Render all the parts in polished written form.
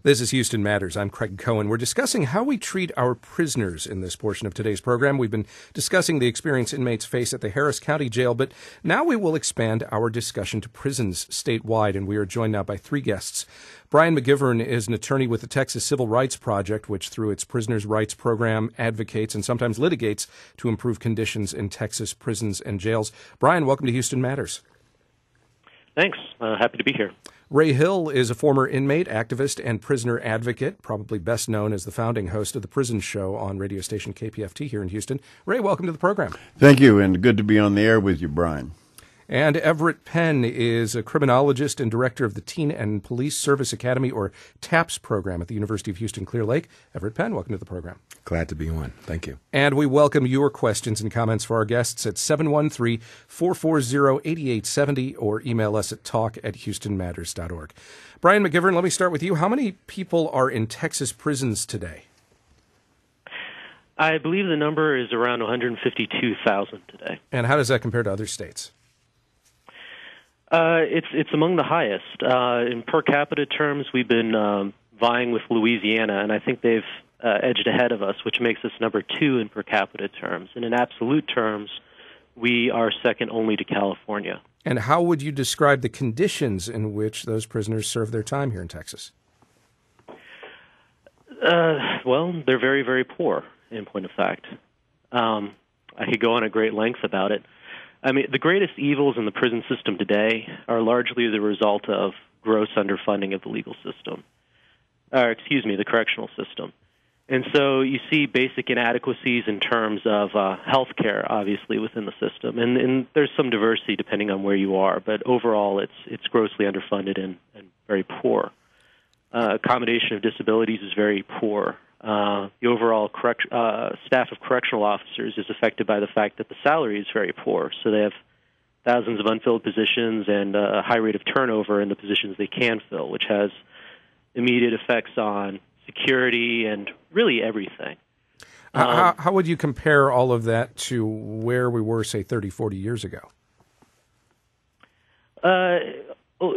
This is Houston Matters. I'm Craig Cohen. We're discussing how we treat our prisoners in this portion of today's program. We've been discussing the experience inmates face at the Harris County Jail, but now we will expand our discussion to prisons statewide, and we are joined now by three guests. Brian McGivern is an attorney with the Texas Civil Rights Project, which through its prisoners' rights program advocates and sometimes litigates to improve conditions in Texas prisons and jails. Brian, welcome to Houston Matters. Thanks. Happy to be here. Ray Hill is a former inmate, activist, and prisoner advocate, probably best known as the founding host of the Prison Show on radio station KPFT here in Houston. Ray, welcome to the program. Thank you, and good to be on the air with you, Brian. And Everett Penn is a criminologist and director of the Teen and Police Service Academy, or TAPS program at the University of Houston Clear Lake. Everett Penn, welcome to the program. Glad to be on. Thank you. And we welcome your questions and comments for our guests at 713-440-8870 or email us at talk@houstonmatters.org. Brian McGivern, let me start with you. How many people are in Texas prisons today? I believe the number is around 152,000 today. And how does that compare to other states? It's among the highest. In per capita terms, we've been vying with Louisiana, and I think they've edged ahead of us, which makes us number 2 in per capita terms. And in absolute terms, we are second only to California. And how would you describe the conditions in which those prisoners serve their time here in Texas? Well, they're very, very poor, in point of fact. I could go on at great length about it. I mean, the greatest evils in the prison system today are largely the result of gross underfunding of the legal system. The correctional system. And so you see basic inadequacies in terms of health care, obviously, within the system. And there's some diversity depending on where you are, but overall it's grossly underfunded and very poor. Accommodation of disabilities is very poor. The overall staff of correctional officers is affected by the fact that the salary is very poor. So they have thousands of unfilled positions and a high rate of turnover in the positions they can fill, which has immediate effects on security and really everything. How would you compare all of that to where we were, say, 30, 40 years ago?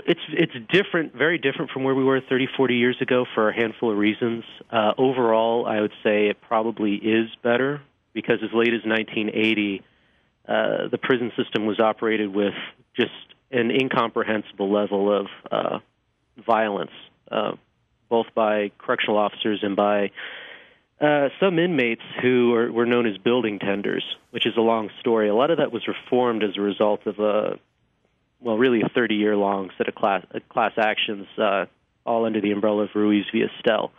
It's different, very different from where we were 30, 40 years ago for a handful of reasons. Overall, I would say it probably is better because as late as 1980, the prison system was operated with just an incomprehensible level of violence, both by correctional officers and by some inmates who were known as building tenders, which is a long story. A lot of that was reformed as a result of a 30-year-long set of class actions, all under the umbrella of Ruiz v. Estelle.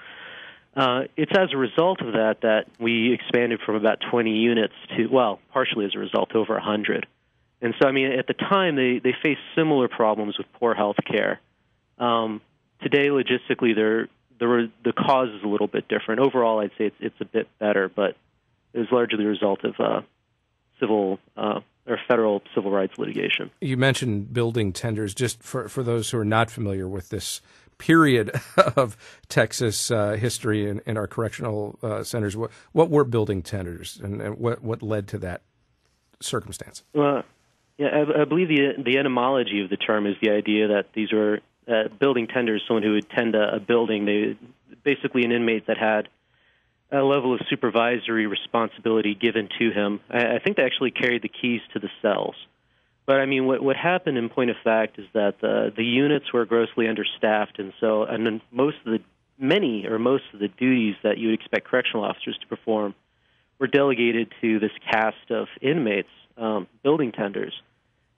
It's as a result of that we expanded from about 20 units to, partially as a result, over 100. And so, I mean, at the time, they faced similar problems with poor health care. Today, logistically, the cause is a little bit different. Overall, I'd say it's a bit better, but it was largely the result of federal civil rights litigation. You mentioned building tenders. Just for those who are not familiar with this period of Texas history in our correctional centers, what were building tenders and what led to that circumstance? I believe the etymology of the term is the idea that these were building tenders, someone who would tend a building, basically an inmate that had a level of supervisory responsibility given to him. I think they actually carried the keys to the cells. But, I mean, what happened in point of fact is that the units were grossly understaffed, and so most of the duties that you would expect correctional officers to perform were delegated to this cast of inmates, building tenders.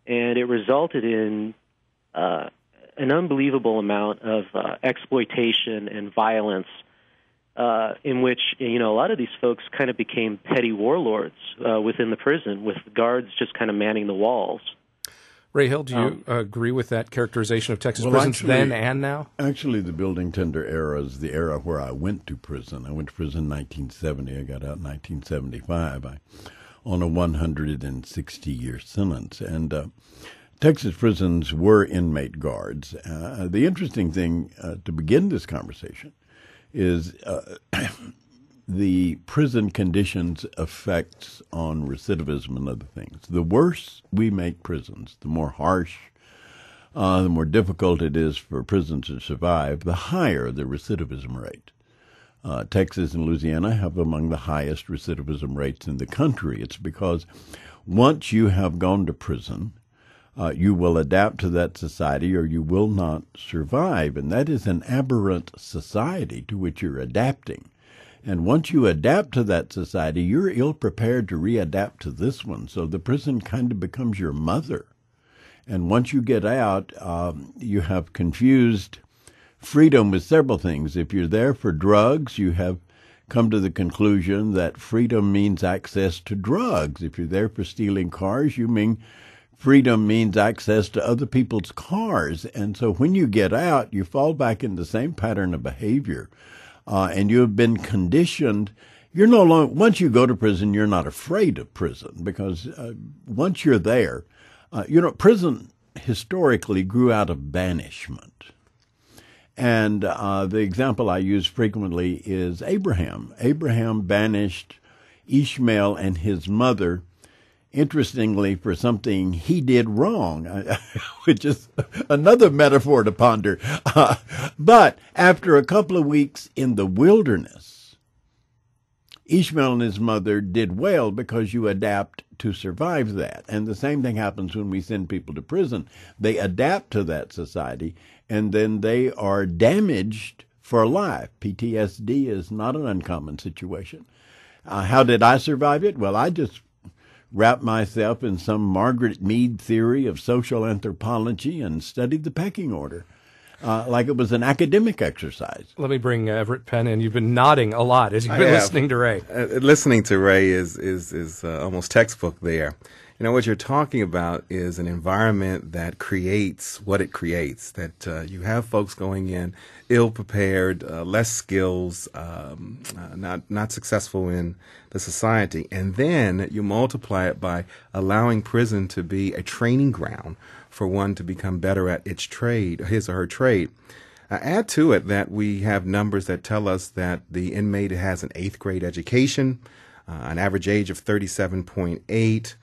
And it resulted in an unbelievable amount of exploitation and violence in which, a lot of these folks kind of became petty warlords within the prison, with guards just kind of manning the walls. Ray Hill, do you agree with that characterization of Texas prisons then and now? Actually, the building tender era is the era where I went to prison. I went to prison in 1970. I got out in 1975 on a 160-year sentence. And Texas prisons were inmate guards. The interesting thing to begin this conversation is the prison conditions effects on recidivism and other things. The worse we make prisons, the more harsh, the more difficult it is for prisons to survive, the higher the recidivism rate. Texas and Louisiana have among the highest recidivism rates in the country. It's because once you have gone to prison, you will adapt to that society or you will not survive. And that is an aberrant society to which you're adapting. And once you adapt to that society, you're ill-prepared to readapt to this one. So the prison kind of becomes your mother. And once you get out, you have confused freedom with several things. If you're there for drugs, you have come to the conclusion that freedom means access to drugs. If you're there for stealing cars, you mean freedom means access to other people's cars. And so when you get out, you fall back in the same pattern of behavior. And you have been conditioned. You're no longer, once you go to prison, you're not afraid of prison because once you're there, prison historically grew out of banishment. And the example I use frequently is Abraham. Abraham banished Ishmael and his mother, interestingly, for something he did wrong, which is another metaphor to ponder. But after a couple of weeks in the wilderness, Ishmael and his mother did well because you adapt to survive that. And the same thing happens when we send people to prison. They adapt to that society, and then they are damaged for life. PTSD is not an uncommon situation. How did I survive it? Well, I just wrapped myself in some Margaret Mead theory of social anthropology and studied the pecking order. Like it was an academic exercise. Let me bring Everett Penn in. You've been nodding a lot as you've been listening to Ray. Listening to Ray is almost textbook there. You know, what you're talking about is an environment that creates what it creates, that you have folks going in ill-prepared, less skills, not successful in the society, and then you multiply it by allowing prison to be a training ground for one to become better at its trade, his or her trade. Add to it that we have numbers that tell us that the inmate has an 8th grade education, an average age of 37.8,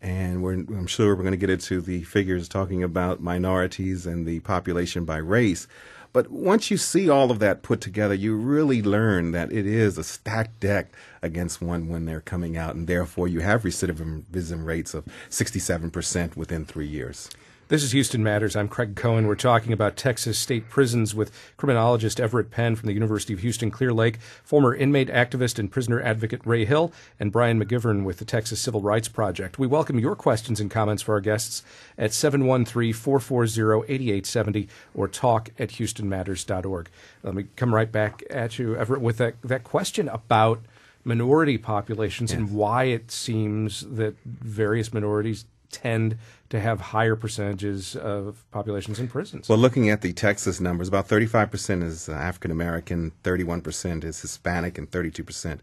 and I'm sure we're going to get into the figures talking about minorities and the population by race. But once you see all of that put together, you really learn that it is a stacked deck against one when they're coming out, and therefore you have recidivism rates of 67% within 3 years. This is Houston Matters. I'm Craig Cohen. We're talking about Texas state prisons with criminologist Everett Penn from the University of Houston Clear Lake, former inmate activist and prisoner advocate Ray Hill, and Brian McGivern with the Texas Civil Rights Project. We welcome your questions and comments for our guests at 713-440-8870 or talk@houstonmatters.org. Let me come right back at you, Everett, with that question about minority populations and why it seems that various minorities tend to have higher percentages of populations in prisons. Well, looking at the Texas numbers, about 35% is African American, 31% is Hispanic, and 32%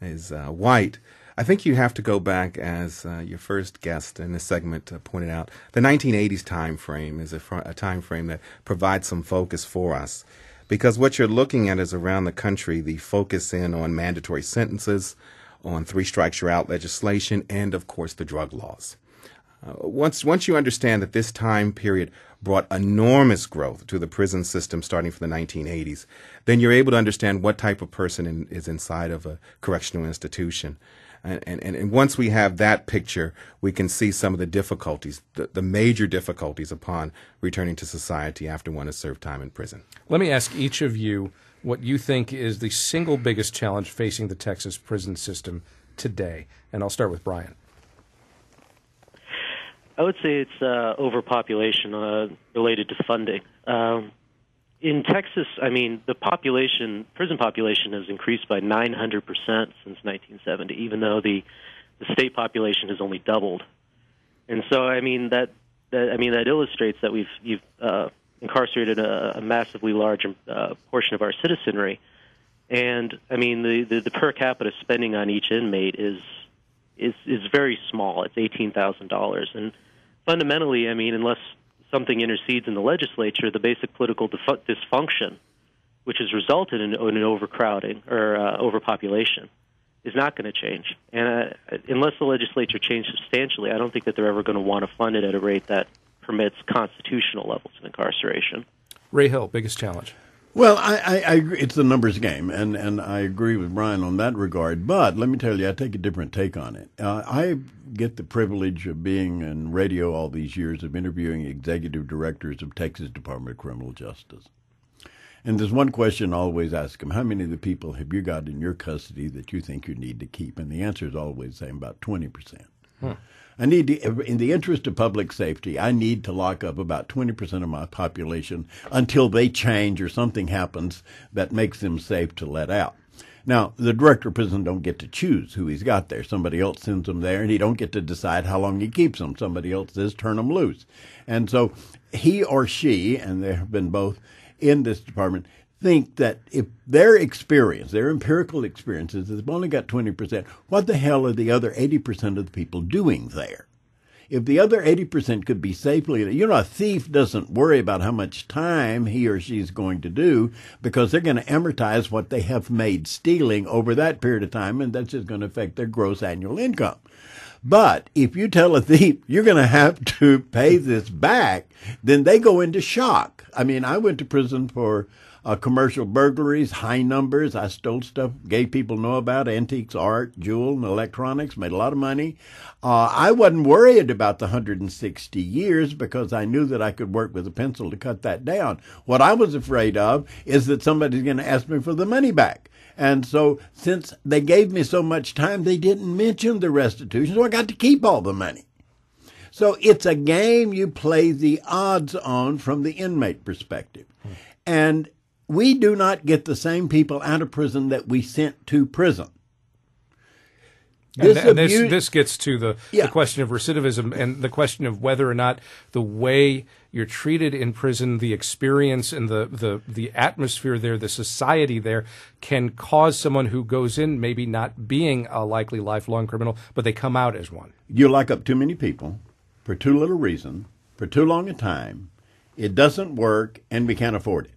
is white. I think you have to go back, as your first guest in this segment pointed out, the 1980s time frame is a time frame that provides some focus for us. Because what you're looking at is around the country, the focus in on mandatory sentences, on 3 strikes you're out legislation, and of course the drug laws. Once you understand that this time period brought enormous growth to the prison system starting from the 1980s, then you're able to understand what type of person is inside of a correctional institution. And once we have that picture, we can see some of the difficulties, the major difficulties upon returning to society after one has served time in prison. Let me ask each of you what you think is the single biggest challenge facing the Texas prison system today. And I'll start with Brian. I would say it's overpopulation related to funding. In Texas, I mean, the prison population has increased by 900% since 1970, even though the state population has only doubled. And so, I mean, that illustrates that you've incarcerated a massively large portion of our citizenry. And I mean, the per capita spending on each inmate is very small. It's $18,000, and fundamentally, I mean, unless something intercedes in the legislature, the basic political dysfunction, which has resulted in an overcrowding or overpopulation, is not going to change. And unless the legislature changes substantially, I don't think that they're ever going to want to fund it at a rate that permits constitutional levels of incarceration. Ray Hill, biggest challenge. Well, I agree. It's a numbers game, and I agree with Brian on that regard. But let me tell you, I take a different take on it. I get the privilege of being in radio all these years of interviewing executive directors of Texas Department of Criminal Justice. And there's one question I always ask them: how many of the people have you got in your custody that you think you need to keep? And the answer is always the same, about 20%. I need to, in the interest of public safety, I need to lock up about 20% of my population until they change or something happens that makes them safe to let out. Now, the director of prison don't get to choose who he's got there. Somebody else sends them there, and he don't get to decide how long he keeps them. Somebody else says turn them loose. And so he or she, and there have been both in this department, think that if their experience, their empirical experiences, they've only got 20%, what the hell are the other 80% of the people doing there? If the other 80% could be safely, a thief doesn't worry about how much time he or she's going to do because they're going to amortize what they have made stealing over that period of time, and that's just going to affect their gross annual income. But if you tell a thief you're going to have to pay this back, then they go into shock. I mean, I went to prison for commercial burglaries, high numbers. I stole stuff, gave people know about antiques, art, jewel, and electronics, made a lot of money. I wasn't worried about the 160 years because I knew that I could work with a pencil to cut that down. What I was afraid of is that somebody's going to ask me for the money back. And so since they gave me so much time, they didn't mention the restitution, so I got to keep all the money. So it's a game you play the odds on from the inmate perspective. And we do not get the same people out of prison that we sent to prison. This gets to the question of recidivism and the question of whether or not the way you're treated in prison, the experience and the atmosphere there, the society there, can cause someone who goes in maybe not being a likely lifelong criminal, but they come out as one. You lock up too many people for too little reason, for too long a time. It doesn't work, and we can't afford it.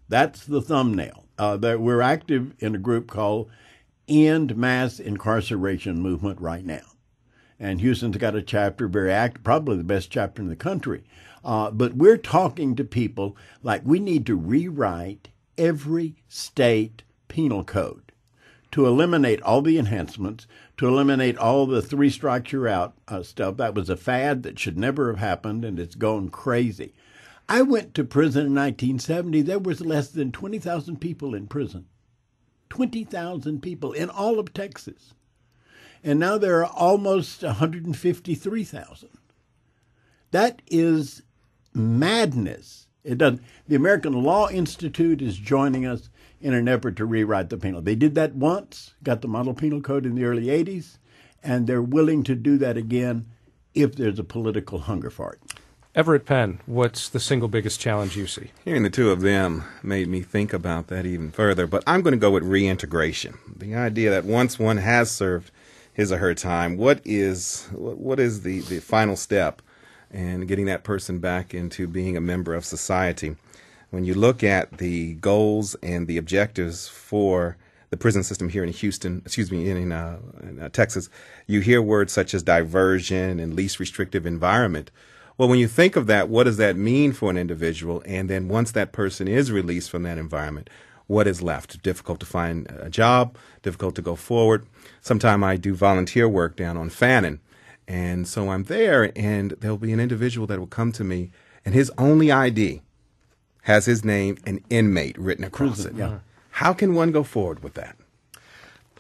That's the thumbnail. We're active in a group called End Mass Incarceration Movement right now. And Houston's got a chapter, very active, probably the best chapter in the country. But we're talking to people like we need to rewrite every state penal code to eliminate all the enhancements, to eliminate all the 3 strikes you're out stuff. That was a fad that should never have happened, and it's gone crazy. I went to prison in 1970. There was less than 20,000 people in prison. 20,000 people in all of Texas. And now there are almost 153,000. That is madness. The American Law Institute is joining us in an effort to rewrite the penal. They did that once, got the model penal code in the early 80s, and they're willing to do that again if there's a political hunger for it. Everett Penn, what's the single biggest challenge you see? Hearing the two of them made me think about that even further, but I'm going to go with reintegration. The idea that once one has served his or her time, what is the final step in getting that person back into being a member of society? When you look at the goals and the objectives for the prison system here in in Texas, you hear words such as diversion and least restrictive environment. Well, when you think of that, what does that mean for an individual? And then once that person is released from that environment, what is left? Difficult to find a job, difficult to go forward. Sometime I do volunteer work down on Fannin. And so I'm there, and there'll be an individual that will come to me, and his only ID has his name, an inmate, written across it. Yeah. How can one go forward with that?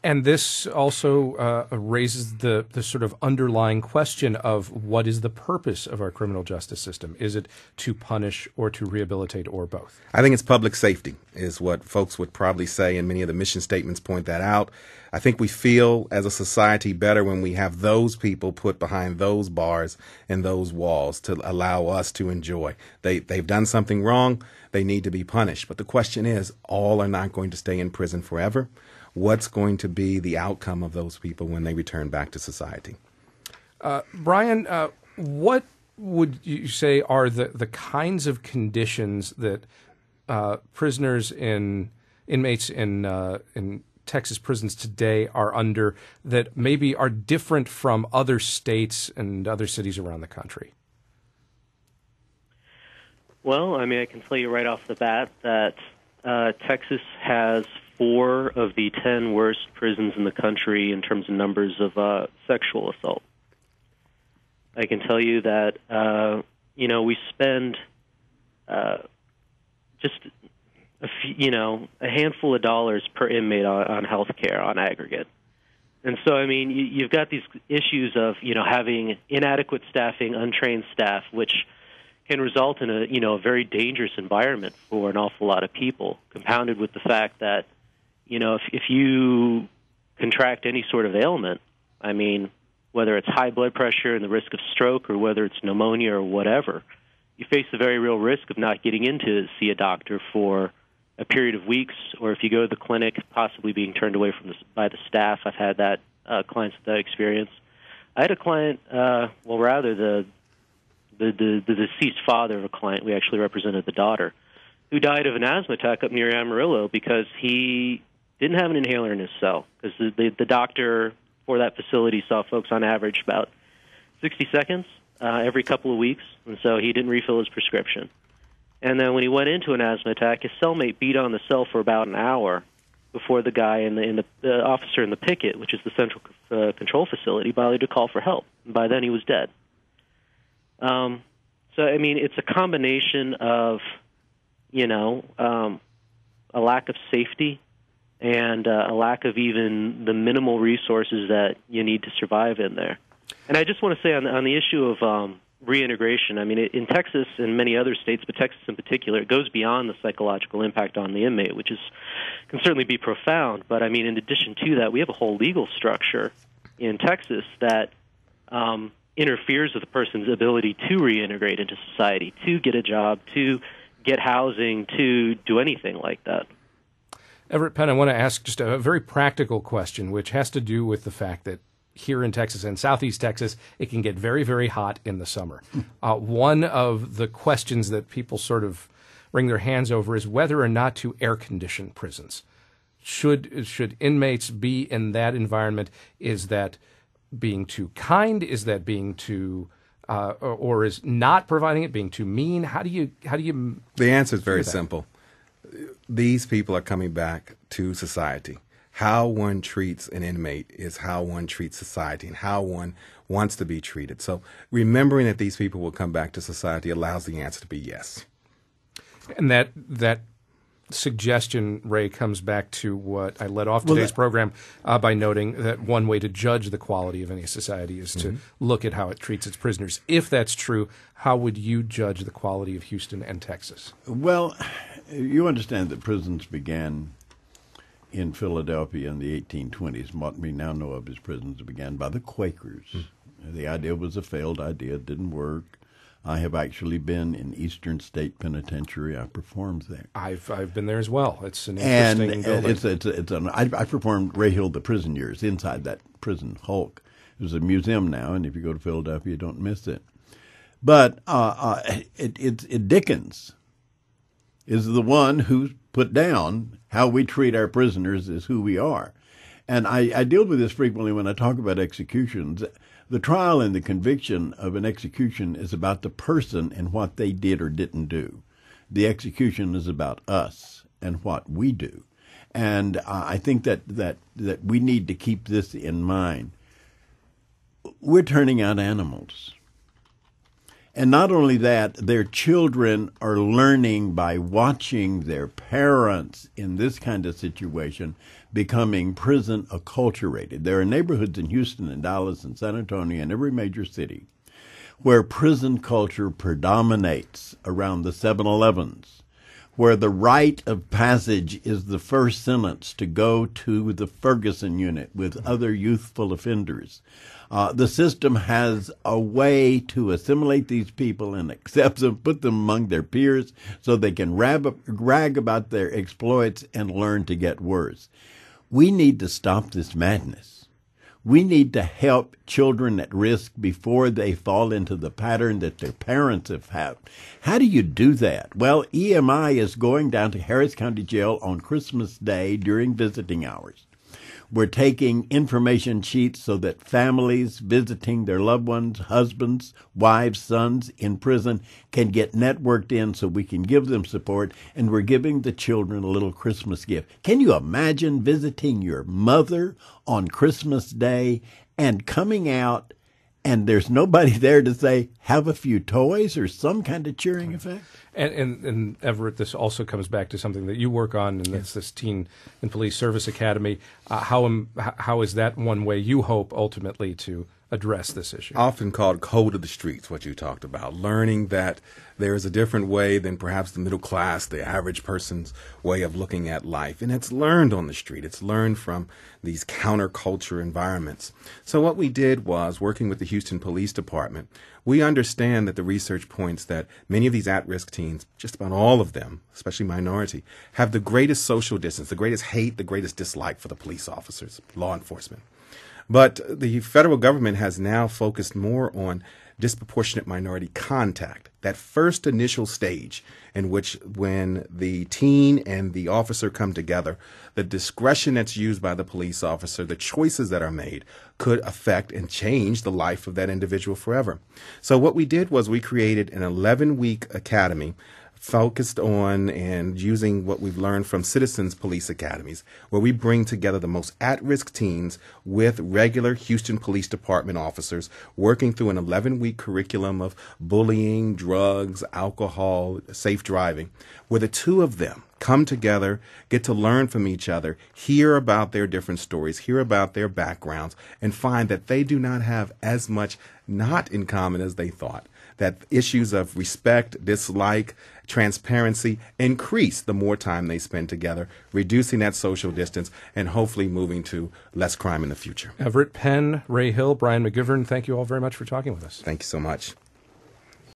And this also raises the sort of underlying question of what is the purpose of our criminal justice system? Is it to punish or to rehabilitate or both? I think it's public safety is what folks would probably say, and many of the mission statements point that out. I think we feel as a society better when we have those people put behind those bars and those walls to allow us to enjoy. They've done something wrong. They need to be punished. But the question is, all are not going to stay in prison forever. What's going to be the outcome of those people when they return back to society? Brian, what would you say are the kinds of conditions that inmates in Texas prisons today are under that maybe are different from other states and other cities around the country? Well, I mean, I can tell you right off the bat that Texas has 4 of the 10 worst prisons in the country in terms of numbers of sexual assault. I can tell you that, we spend just a handful of dollars per inmate on health care on aggregate. And so, I mean, you've got these issues of, having inadequate staffing, untrained staff, which can result in a very dangerous environment for an awful lot of people, compounded with the fact that, if you contract any sort of ailment, I mean, whether it's high blood pressure and the risk of stroke or whether it's pneumonia or whatever, you face the very real risk of not getting in to see a doctor for a period of weeks, or if you go to the clinic, possibly being turned away by the staff. I've had that clients with that experience. I had a client, the deceased father of a client, we actually represented the daughter, who died of an asthma attack up near Amarillo because he didn't have an inhaler in his cell. Because the doctor for that facility saw folks on average about 60 seconds every couple of weeks, and so he didn't refill his prescription. And then when he went into an asthma attack, his cellmate beat on the cell for about an hour before the guy the officer in the picket, which is the central control facility, bothered to call for help. And by then he was dead. So, I mean, it's a combination of, a lack of safety and a lack of even the minimal resources that you need to survive in there. And I just want to say on the issue of reintegration, I mean, in Texas and many other states, but Texas in particular, it goes beyond the psychological impact on the inmate, which can certainly be profound. But, I mean, in addition to that, we have a whole legal structure in Texas that interferes with a person's ability to reintegrate into society, to get a job, to get housing, to do anything like that. Everett Penn, I want to ask just a very practical question, which has to do with the fact that here in Texas and Southeast Texas, it can get very, very hot in the summer. One of the questions that people sort of wring their hands over is whether or not to air condition prisons. Should inmates be in that environment? Is that being too kind? Is that being too, or is not providing it being too mean? How do you? The answer is very simple. These people are coming back to society. How one treats an inmate is how one treats society and how one wants to be treated. So remembering that these people will come back to society allows the answer to be yes. And that suggestion, Ray, comes back to what I led off today's program by noting that one way to judge the quality of any society is to look at how it treats its prisoners. If that's true, how would you judge the quality of Houston and Texas? Well, you understand that prisons began in Philadelphia in the 1820s. What we now know of as prisons began by the Quakers. The idea was a failed idea. It didn't work. I have actually been in Eastern State Penitentiary. I performed there. I've been there as well. It's an interesting building. I performed Ray Hill, the Prison Years, inside that prison hulk. There's a museum now, and if you go to Philadelphia, you don't miss it. But Dickens is the one who put down how we treat our prisoners is who we are. And I deal with this frequently when I talk about executions. The trial and the conviction of an execution is about the person and what they did or didn't do. The execution is about us and what we do. And I think that we need to keep this in mind. We're turning out animals. And not only that, their children are learning by watching their parents in this kind of situation becoming prison acculturated. There are neighborhoods in Houston and Dallas and San Antonio and every major city where prison culture predominates around the 7-Elevens, where the rite of passage is the first sentence to go to the Ferguson unit with other youthful offenders. The system has a way to assimilate these people and accept them, put them among their peers so they can brag about their exploits and learn to get worse. We need to stop this madness. We need to help children at risk before they fall into the pattern that their parents have had. How do you do that? Well, EMI is going down to Harris County Jail on Christmas Day during visiting hours. We're taking information sheets so that families visiting their loved ones, husbands, wives, sons in prison can get networked in so we can give them support, and we're giving the children a little Christmas gift. Can you imagine visiting your mother on Christmas Day and coming out and there's nobody there to say, have a few toys or some kind of cheering effect? And Everett, this also comes back to something that you work on, and that's this Teen and Police Service Academy. How is that one way you hope ultimately to address this issue? Often called code of the streets, what you talked about, learning that there is a different way than perhaps the middle class, the average person's way of looking at life. And it's learned on the street. It's learned from these counterculture environments. So what we did was, working with the Houston Police Department, we understand that the research points that many of these at-risk teens, just about all of them, especially minority, have the greatest social distance, the greatest hate, the greatest dislike for the police officers, law enforcement. But the federal government has now focused more on disproportionate minority contact, that first initial stage in which, when the teen and the officer come together, the discretion that's used by the police officer, the choices that are made, could affect and change the life of that individual forever. So what we did was we created an 11-week academy focused on and using what we've learned from citizens police academies, where we bring together the most at-risk teens with regular Houston Police Department officers, working through an 11-week curriculum of bullying, drugs, alcohol, safe driving, where the two of them come together, get to learn from each other, hear about their different stories, hear about their backgrounds, and find that they do not have as much not in common as they thought. That issues of respect, dislike, transparency increase the more time they spend together, reducing that social distance and hopefully moving to less crime in the future. Everett Penn, Ray Hill, Brian McGivern, thank you all very much for talking with us. Thank you so much.